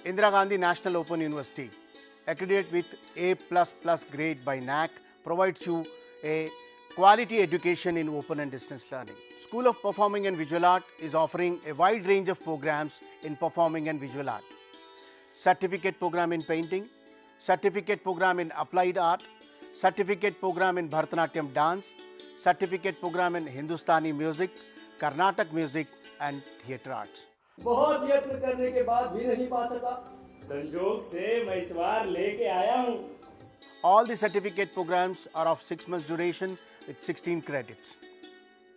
Indira Gandhi National Open University, accredited with A++ grade by NAC, provides you a quality education in open and distance learning. School of Performing and Visual Art is offering a wide range of programs in performing and visual art. Certificate program in painting, certificate program in applied art, certificate program in Bharatanatyam dance, certificate program in Hindustani music, Carnatic music and theatre arts. बहुत यत्न करने के बाद भी नहीं पा सका, संजोग से मैं इस बार लेके आया हूँ. All the certificate programs are of 6 months duration with 16 credits.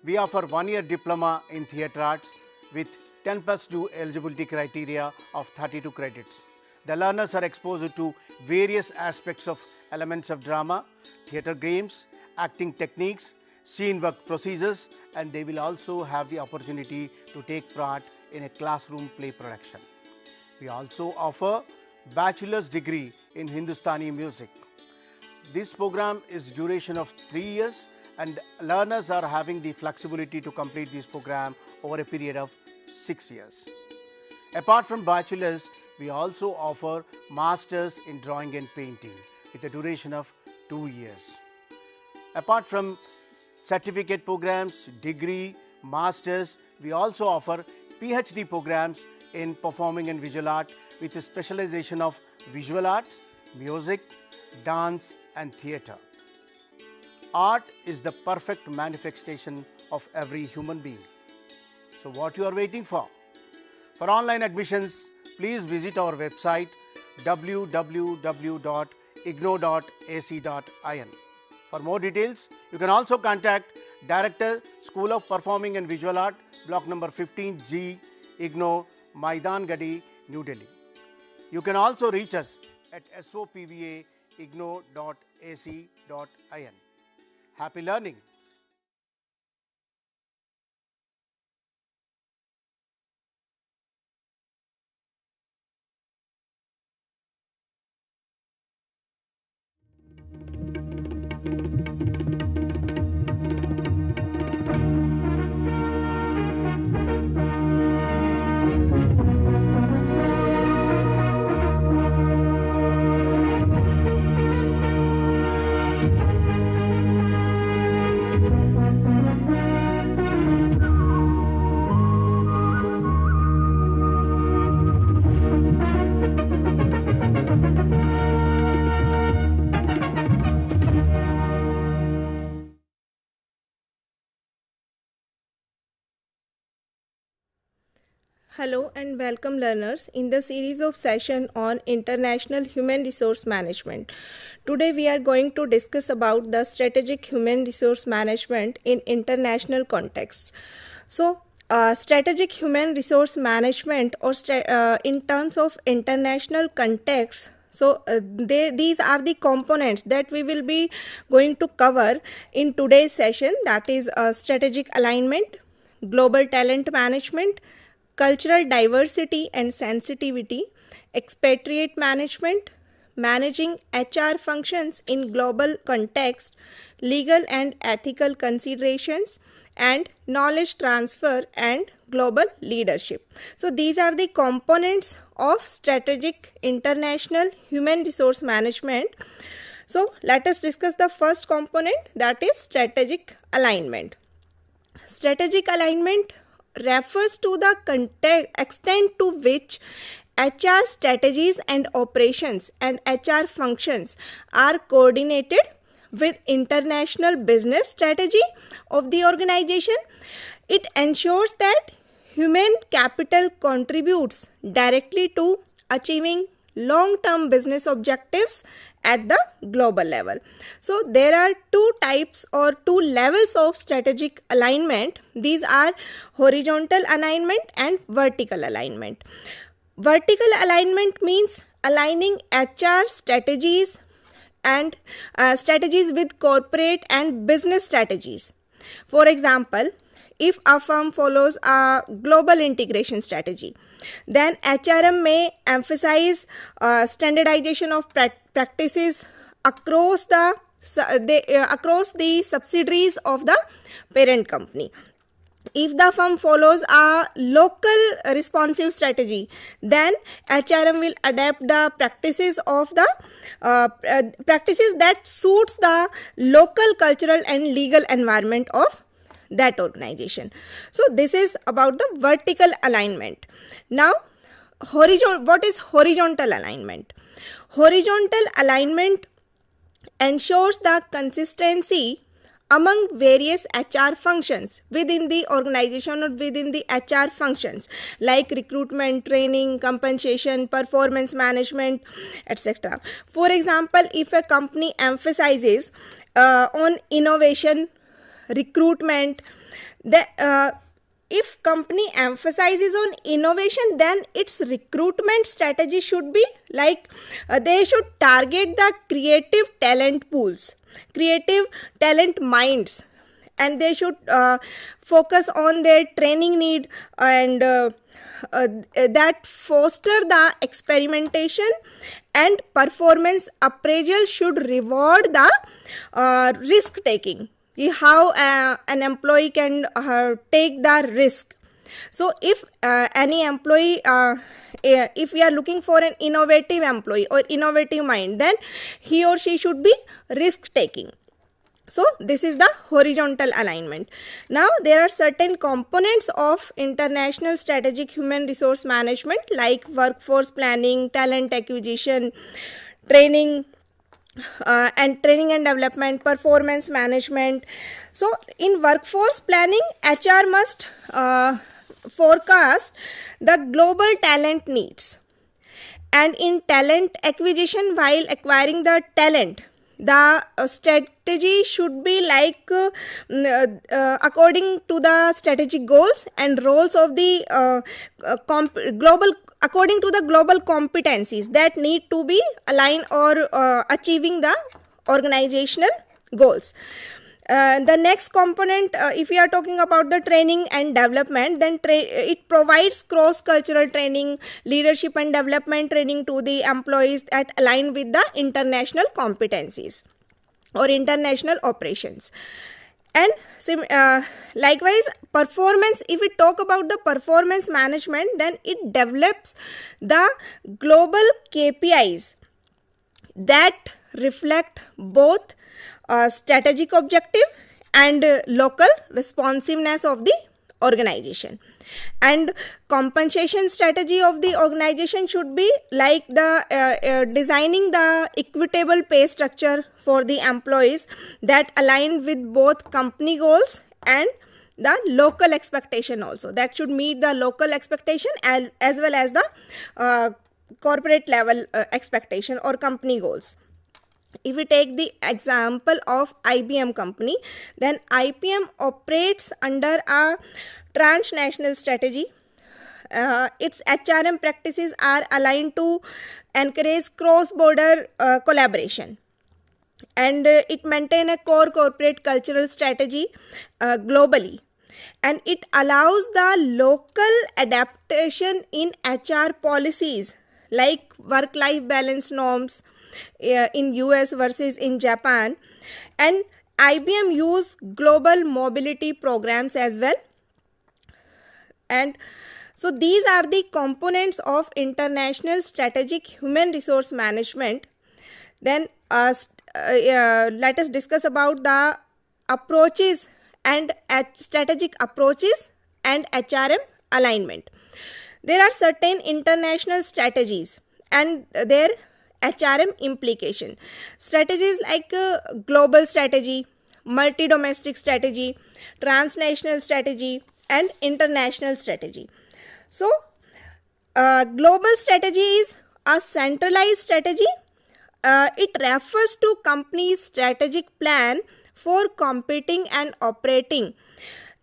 We offer 1-year diploma in theatre arts with 10+2 eligibility criteria of 32 credits. The learners are exposed to various aspects of elements of drama, theatre games, acting techniques, scene work procedures, and they will also have the opportunity to take part in a classroom play production. We also offer bachelor's degree in Hindustani music. This program is duration of 3 years and learners are having the flexibility to complete this program over a period of 6 years. Apart from bachelor's, we also offer masters in drawing and painting with a duration of 2 years. Apart from certificate programs, degree, masters, we also offer PhD programs in performing and visual art with a specialization of visual arts, music, dance and theatre. Art is the perfect manifestation of every human being. So what you are waiting for? For online admissions, please visit our website www.ignou.ac.in. For more details, you can also contact Director, School of Performing and Visual Art, Block number 15G, IGNOU, Maidan Gadi, New Delhi. You can also reach us at sopva@ignou.ac.in. Happy learning! Hello and welcome learners in the series of session on International Human Resource Management. Today we are going to discuss about the strategic human resource management in international contexts. So strategic human resource management or in terms of international context, so these are the components that we will be going to cover in today's session, that is strategic alignment, global talent management, cultural diversity and sensitivity, expatriate management, managing HR functions in global context, legal and ethical considerations, and knowledge transfer and global leadership. So these are the components of strategic international human resource management. So let us discuss the first component, that is strategic alignment. Strategic alignment refers to the extent to which HR strategies and operations and HR functions are coordinated with international business strategy of the organization. It ensures that human capital contributes directly to achieving long-term business objectives at the global level. So there are two types or two levels of strategic alignment. These are horizontal alignment and vertical alignment. Vertical alignment means aligning HR strategies and strategies with corporate and business strategies. For example, if a firm follows a global integration strategy, then HRM may emphasize standardization of practices across the subsidiaries of the parent company. If the firm follows a local responsive strategy, then HRM will adapt the practices of the practices that suits the local cultural and legal environment of that organization. So this is about the vertical alignment. Now, what is horizontal alignment? Horizontal alignment ensures the consistency among various HR functions within the organization or within the HR functions like recruitment, training, compensation, performance management, etc. For example, if a company emphasizes on innovation, recruitment, if company emphasizes on innovation, then its recruitment strategy should be like they should target the creative talent pools, creative talent minds, and they should focus on their training need and that foster the experimentation, and performance appraisal should reward the risk taking, how an employee can take the risk. So if any employee, if we are looking for an innovative employee or innovative mind, then he or she should be risk taking. So this is the horizontal alignment. Now there are certain components of international strategic human resource management like workforce planning, talent acquisition, training and development, performance management. So in workforce planning, HR must forecast the global talent needs, and in talent acquisition, while acquiring the talent, the strategy should be like according to the strategic goals and roles of the global, according to the global competencies that need to be aligned or achieving the organizational goals. The next component, if we are talking about the training and development, then it provides cross-cultural training, leadership and development training to the employees that align with the international competencies or international operations. And likewise, performance, if we talk about the performance management, then it develops the global KPIs that reflect both strategic objective and local responsiveness of the organization. And compensation strategy of the organization should be like the designing the equitable pay structure for the employees that align with both company goals and the local expectation also, that should meet the local expectation as well as the corporate level expectation or company goals. If we take the example of IBM company, then IBM operates under a transnational strategy. Its HRM practices are aligned to encourage cross-border collaboration, and it maintains a core corporate cultural strategy globally, and it allows the local adaptation in HR policies like work-life balance norms in US versus in Japan, and IBM use global mobility programs as well. And so these are the components of international strategic human resource management. Then let us discuss about the approaches and strategic approaches and HRM alignment. There are certain international strategies and their HRM implication. Strategies like global strategy, multi-domestic strategy, transnational strategy, and international strategy. So, global strategy is a centralized strategy. It refers to company's strategic plan for competing and operating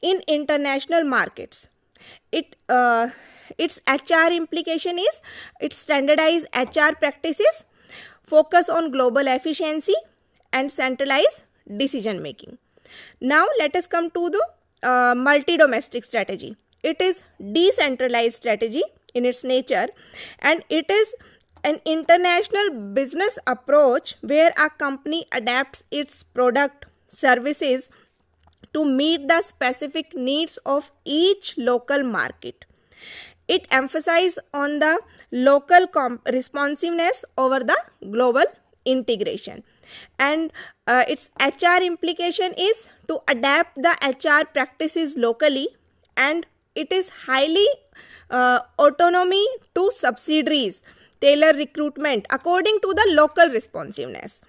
in international markets. Its HR implication is it standardized HR practices, focus on global efficiency, and centralized decision making. Now let us come to the multi-domestic strategy. It is decentralized strategy in its nature, and it is an international business approach where a company adapts its product, services to meet the specific needs of each local market. It emphasizes on the local responsiveness over the global integration. And its HR implication is to adapt the HR practices locally, and it is highly autonomy to subsidiaries, tailor recruitment according to the local responsiveness.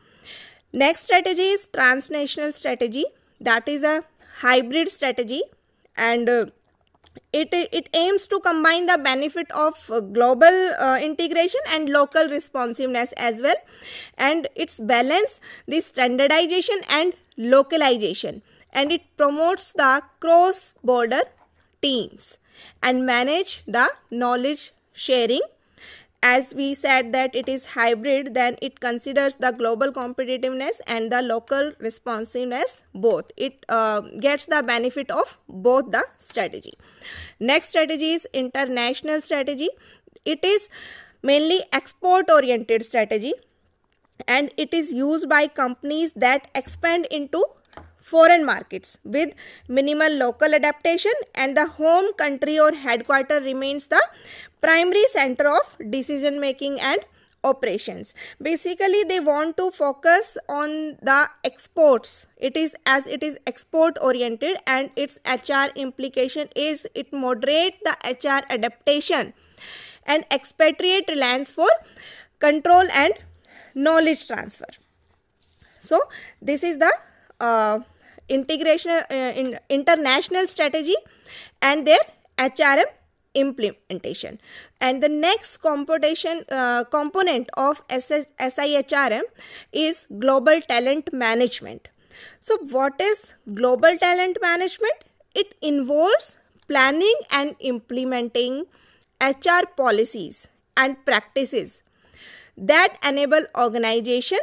Next strategy is transnational strategy. That is a hybrid strategy, and it aims to combine the benefit of global integration and local responsiveness as well, and it's balance the standardization and localization, and it promotes the cross border teams and manage the knowledge sharing. As we said that it is hybrid, then it considers the global competitiveness and the local responsiveness both. It gets the benefit of both the strategy. Next strategy is international strategy. It is mainly export oriented strategy, and it is used by companies that expand into foreign markets with minimal local adaptation, and the home country or headquarter remains the primary center of decision making and operations. Basically, they want to focus on the exports. It is export oriented, and its HR implication is it moderate the HR adaptation and expatriate reliance for control and knowledge transfer. So this is the international strategy and their HRM implementation. And the next component of SIHRM is global talent management. So what is global talent management? It involves planning and implementing HR policies and practices that enable organization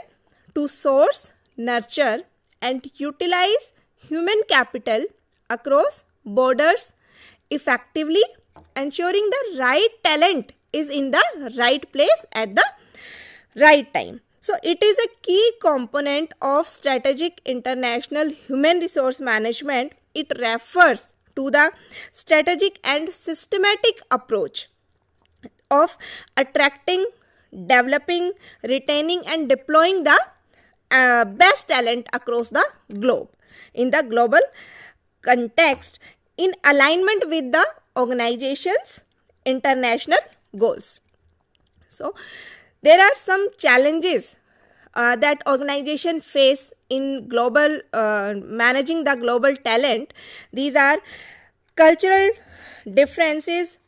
to source, nurture, and utilize human capital across borders effectively, ensuring the right talent is in the right place at the right time. So it is a key component of strategic international human resource management. It refers to the strategic and systematic approach of attracting, developing, retaining, and deploying the best talent across the globe in the global context in alignment with the organization's international goals. So there are some challenges that organizations face in global managing the global talent. These are cultural differences,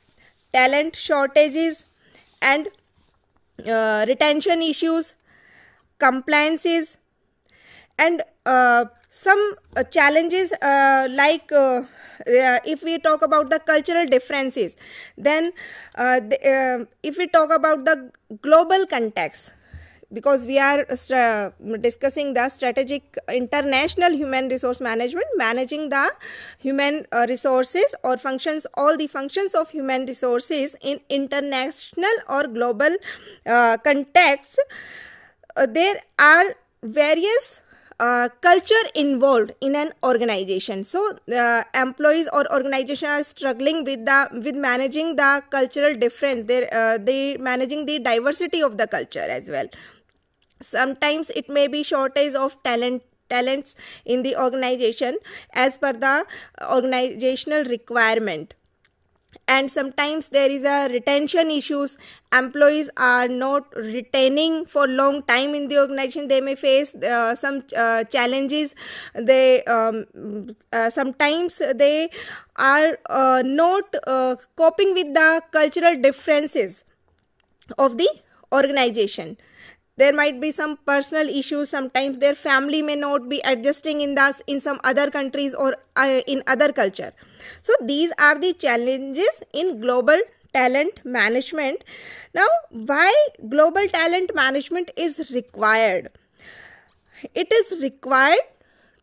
talent shortages, and retention issues, compliances, and some challenges like if we talk about the cultural differences, then if we talk about the global context, because we are discussing the strategic international human resource management, managing the human resources or functions, all the functions of human resources in international or global context. There are various culture involved in an organization. So employees or organization are struggling with managing the cultural difference. They managing the diversity of the culture as well. Sometimes it may be shortage of talents in the organization as per the organizational requirement. And sometimes there is a retention issues. Employees are not retaining for long time in the organization. They may face some challenges. They sometimes they are not coping with the cultural differences of the organization. There might be some personal issues. Sometimes their family may not be adjusting in some other countries or in other culture. So these are the challenges in global talent management. Now, why global talent management is required? It is required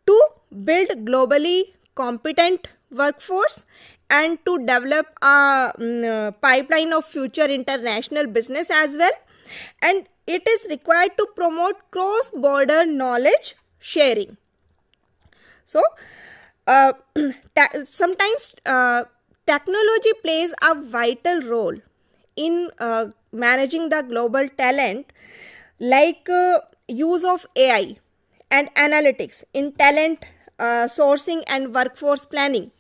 to build globally competent workforce and to develop a pipeline of future international business as well. And it is required to promote cross-border knowledge sharing. So, sometimes technology plays a vital role in managing the global talent, like use of AI and analytics in talent sourcing and workforce planning.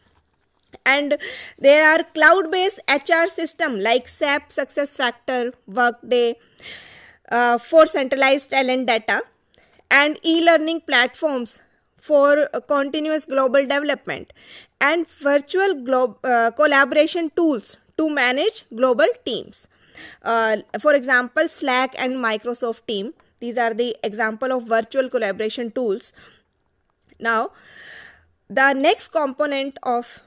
And there are cloud-based HR system like SAP, SuccessFactor, Workday for centralized talent data, and e-learning platforms for continuous global development, and virtual collaboration tools to manage global teams. For example, Slack and Microsoft Team. These are the example of virtual collaboration tools. Now, the next component of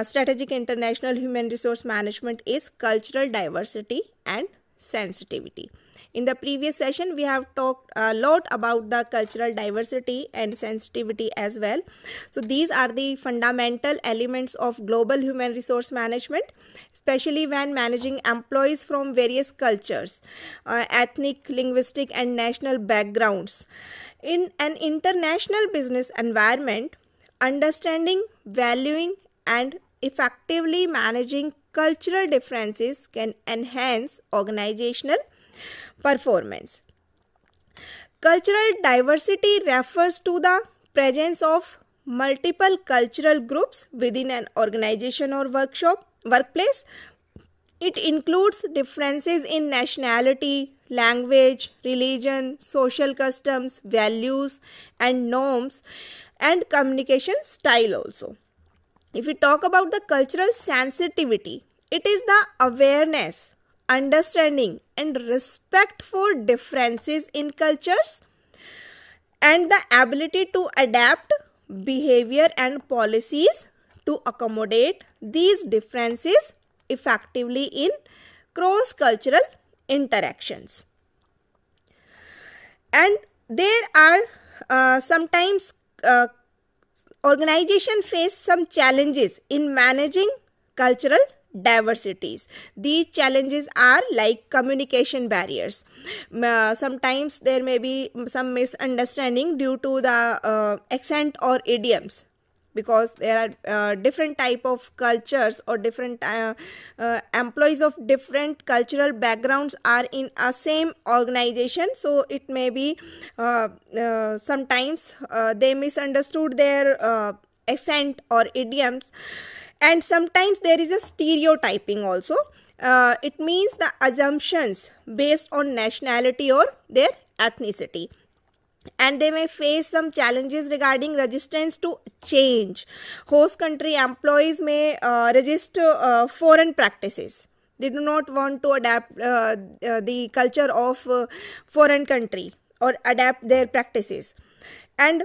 strategic international human resource management is cultural diversity and sensitivity. In the previous session, we have talked a lot about the cultural diversity and sensitivity as well. So these are the fundamental elements of global human resource management, especially when managing employees from various cultures, ethnic, linguistic, and national backgrounds. In an international business environment, understanding, valuing, and effectively managing cultural differences can enhance organizational performance. Cultural diversity refers to the presence of multiple cultural groups within an organization or workplace. It includes differences in nationality, language, religion, social customs, values, and norms, and communication style also. If we talk about the cultural sensitivity, it is the awareness, understanding, and respect for differences in cultures, and the ability to adapt behavior and policies to accommodate these differences effectively in cross-cultural interactions. And there are sometimes organizations face some challenges in managing cultural diversities. These challenges are like communication barriers. Sometimes there may be some misunderstanding due to the accent or idioms, because there are different type of cultures or different employees of different cultural backgrounds are in a same organization. So it may be sometimes they misunderstood their accent or idioms, and sometimes there is a stereotyping also. It means the assumptions based on nationality or their ethnicity. And they may face some challenges regarding resistance to change. Host country employees may resist foreign practices. They do not want to adapt the culture of foreign country or adapt their practices. And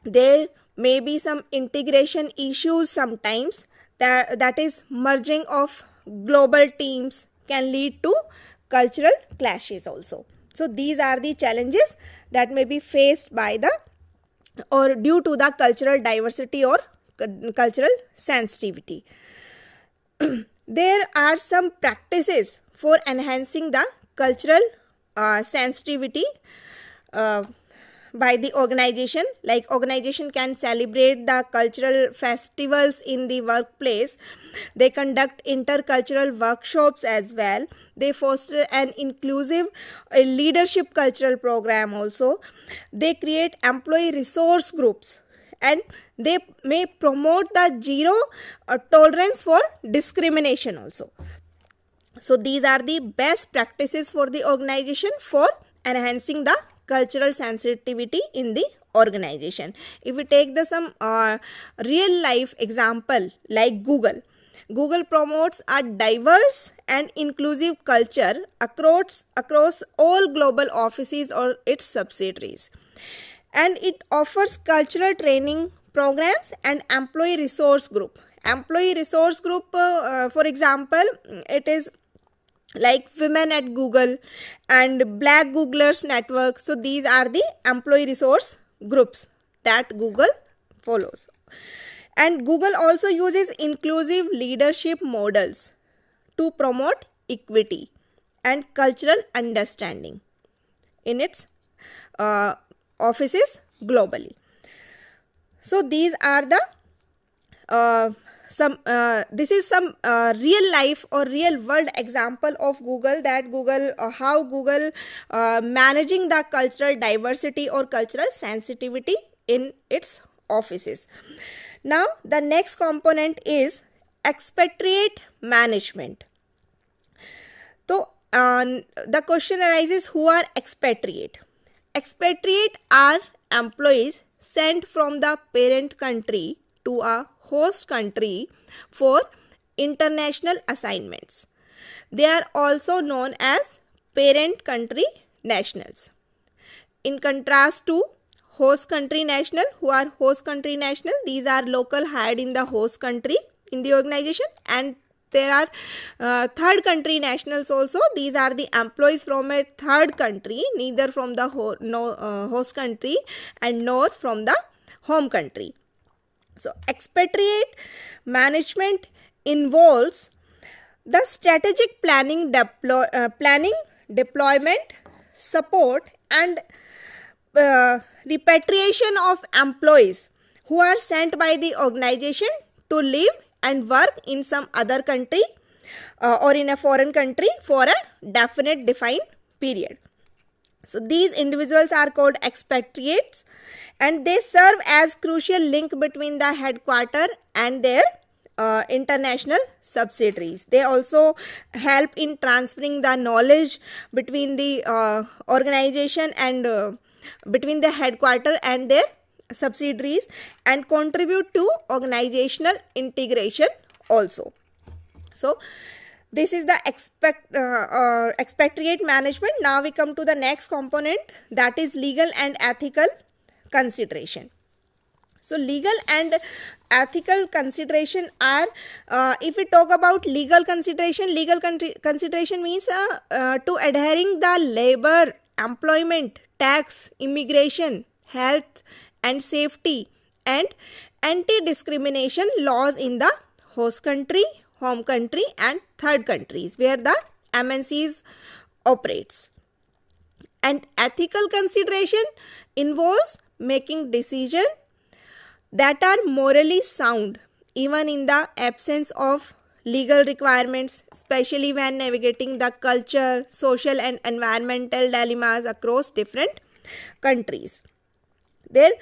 there may be some integration issues sometimes, that is merging of global teams can lead to cultural clashes also. So these are the challenges that may be faced by the or due to the cultural diversity or cultural sensitivity. There are some practices for enhancing the cultural sensitivity by the organization. Like organization can celebrate the cultural festivals in the workplace. They conduct intercultural workshops as well. They foster an inclusive leadership cultural program also. They create employee resource groups, and they may promote the zero tolerance for discrimination also. So these are the best practices for the organization for enhancing the cultural sensitivity in the organization. If we take the some real life example like Google promotes a diverse and inclusive culture across all global offices or its subsidiaries, and it offers cultural training programs and employee resource group. For example, it is like Women at Google and Black Googlers Network. So these are the employee resource groups that Google follows. And Google also uses inclusive leadership models to promote equity and cultural understanding in its offices globally. So these are the this is some real life or real world example of Google, that Google how Google managing the cultural diversity or cultural sensitivity in its offices. Now the next component is expatriate management. So the question arises, who are expatriate? Expatriate are employees sent from the parent country to a host country for international assignments. They are also known as parent country nationals. In contrast to host country national, who are host country national, these are local hired in the host country in the organization, and there are third country nationals also. These are the employees from a third country, neither from the host country and nor from the home country. So expatriate management involves the strategic planning, deployment, support, and repatriation of employees who are sent by the organization to live and work in some other country or in a foreign country for a definite defined period. So these individuals are called expatriates, and they serve as crucial link between the headquarter and their international subsidiaries. They also help in transferring the knowledge between the organization and between the headquarter and their subsidiaries, and contribute to organizational integration also. So this is the expatriate management. Now we come to the next component, that is legal and ethical consideration. So legal and ethical consideration are, if we talk about legal consideration means to adhering the labor, employment, tax, immigration, health and safety, and anti-discrimination laws in the host country, home country and third countries where the MNCs operates. And ethical consideration involves making decisions that are morally sound even in the absence of legal requirements, especially when navigating the culture, social and environmental dilemmas across different countries. When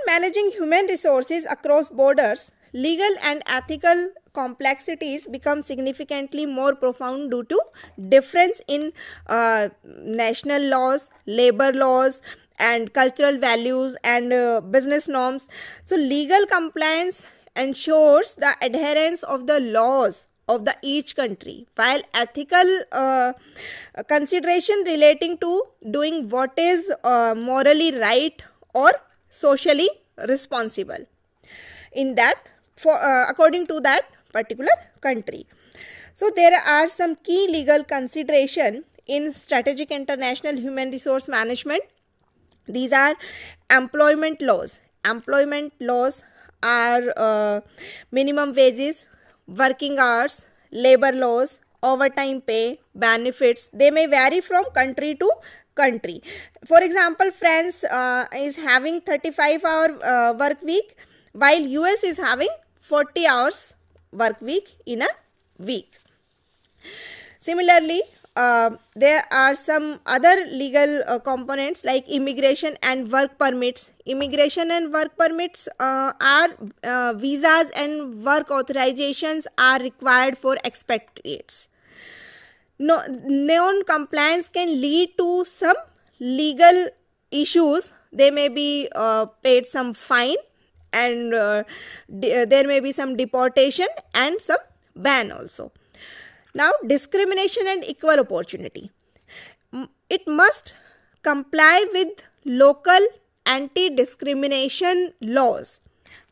managing human resources across borders, legal and ethical complexities become significantly more profound due to difference in national laws, labor laws, and cultural values and business norms. So legal compliance ensures the adherence of the laws of the each country, while ethical consideration relating to doing what is morally right or socially responsible in that according to that particular country. So there are some key legal consideration in strategic international human resource management. These are employment laws. Employment laws are minimum wages, working hours, labor laws, overtime pay, benefits. They may vary from country to country. For example, France is having 35-hour work week, while US is having 40 hours work week in a week. Similarly, there are some other legal components like immigration and work permits. Immigration and work permits are visas and work authorizations are required for expatriates. Non-compliance can lead to some legal issues. They may be paid some fine, and there may be some deportation and some ban also. Now, discrimination and equal opportunity. It must comply with local anti-discrimination laws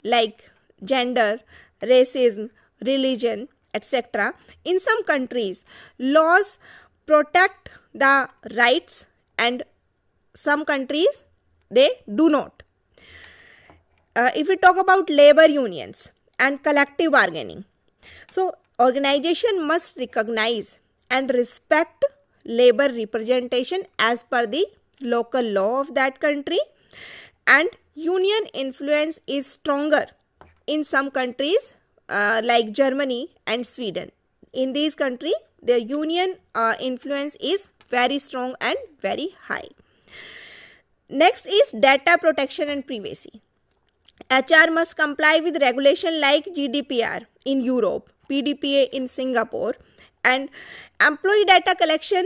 like gender, racism, religion, etc. In some countries, laws protect the rights, and some countries they do not. If we talk about labor unions and collective bargaining, so organization must recognize and respect labor representation as per the local law of that country, and union influence is stronger in some countries like Germany and Sweden. In these countries, the union influence is very strong and very high. Next is data protection and privacy. HR must comply with regulation like GDPR in Europe, PDPA in Singapore, and employee data collection,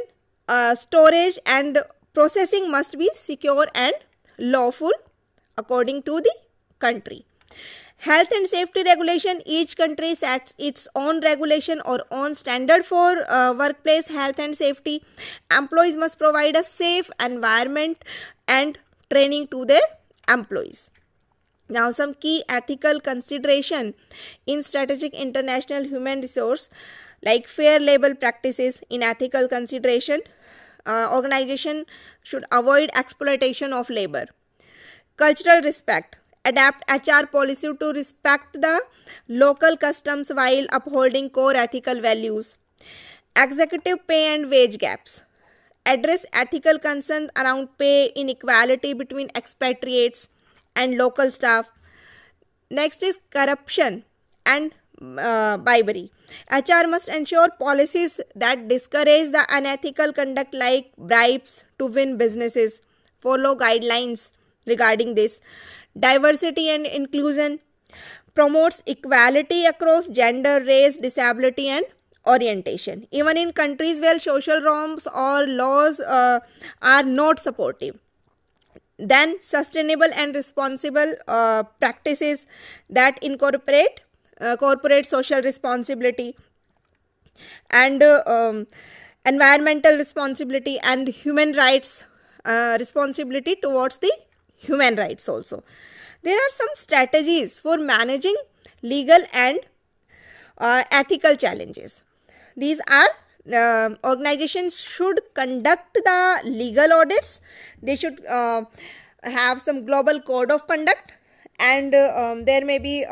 storage and processing must be secure and lawful according to the country. Health and safety regulation, each country sets its own regulation or own standard for workplace health and safety. Employees must provide a safe environment and training to their employees. Now, some key ethical consideration in strategic international human resource, like fair labor practices. In ethical consideration, organization should avoid exploitation of labor. Cultural respect. Adapt HR policy to respect the local customs while upholding core ethical values. Executive pay and wage gaps. Address ethical concerns around pay inequality between expatriates and local staff. Next is corruption and bribery. HR must ensure policies that discourage the unethical conduct like bribes to win businesses. Follow guidelines regarding this. Diversity and inclusion. Promotes equality across gender, race, disability and orientation. Even in countries where social norms or laws are not supportive. Then sustainable and responsible practices that incorporate corporate social responsibility and environmental responsibility and human rights responsibility towards the human rights also. There are some strategies for managing legal and ethical challenges. These are organizations should conduct the legal audits. They should have some global code of conduct, and there may be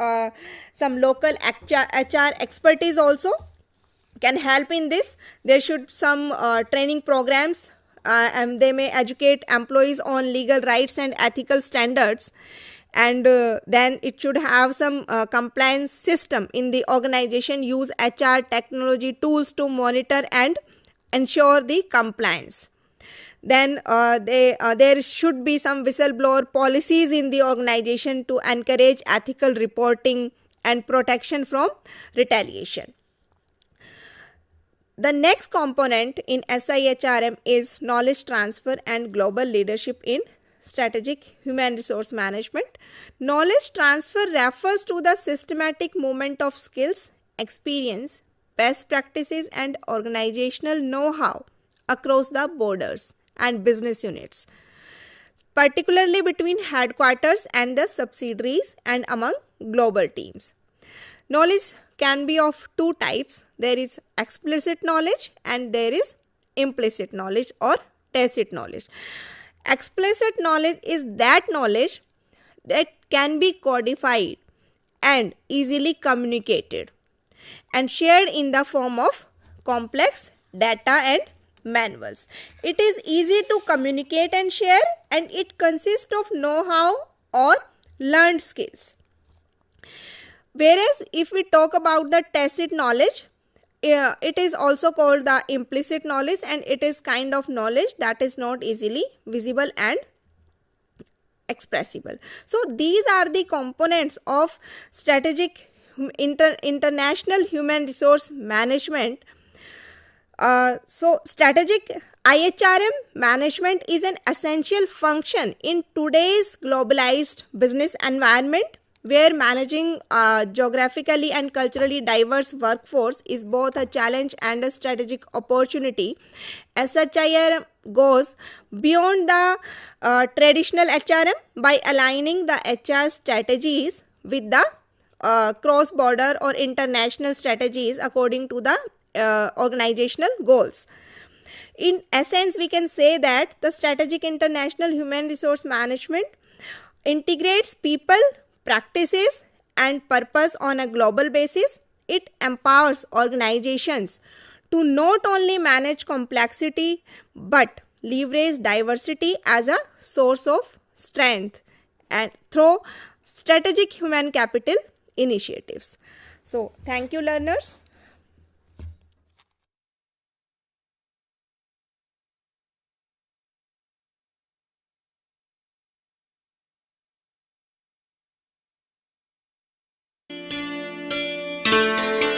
some local HR expertise also can help in this. There should some training programs and they may educate employees on legal rights and ethical standards, and then it should have some compliance system in the organization, use HR technology tools to monitor and ensure the compliance. Then there should be some whistleblower policies in the organization to encourage ethical reporting and protection from retaliation. The next component in SIHRM is knowledge transfer and global leadership in strategic human resource management. Knowledge transfer refers to the systematic movement of skills, experience, best practices and organizational know-how across the borders and business units, particularly between headquarters and the subsidiaries and among global teams. Knowledge can be of two types. There is explicit knowledge and there is implicit knowledge or tacit knowledge. Explicit knowledge is that knowledge that can be codified and easily communicated and shared in the form of complex data and manuals. It is easy to communicate and share, and it consists of know-how or learned skills. Whereas if we talk about the tacit knowledge, it is also called the implicit knowledge, and it is kind of knowledge that is not easily visible and expressible. So these are the components of strategic international human resource management. So strategic IHRM management is an essential function in today's globalized business environment, where managing geographically and culturally diverse workforce is both a challenge and a strategic opportunity. SHIRM goes beyond the traditional HRM by aligning the HR strategies with the cross-border or international strategies according to the organizational goals. In essence, we can say that the strategic international human resource management integrates people, practices and purpose on a global basis. It empowers organizations to not only manage complexity but leverage diversity as a source of strength and through strategic human capital initiatives. So thank you, learners.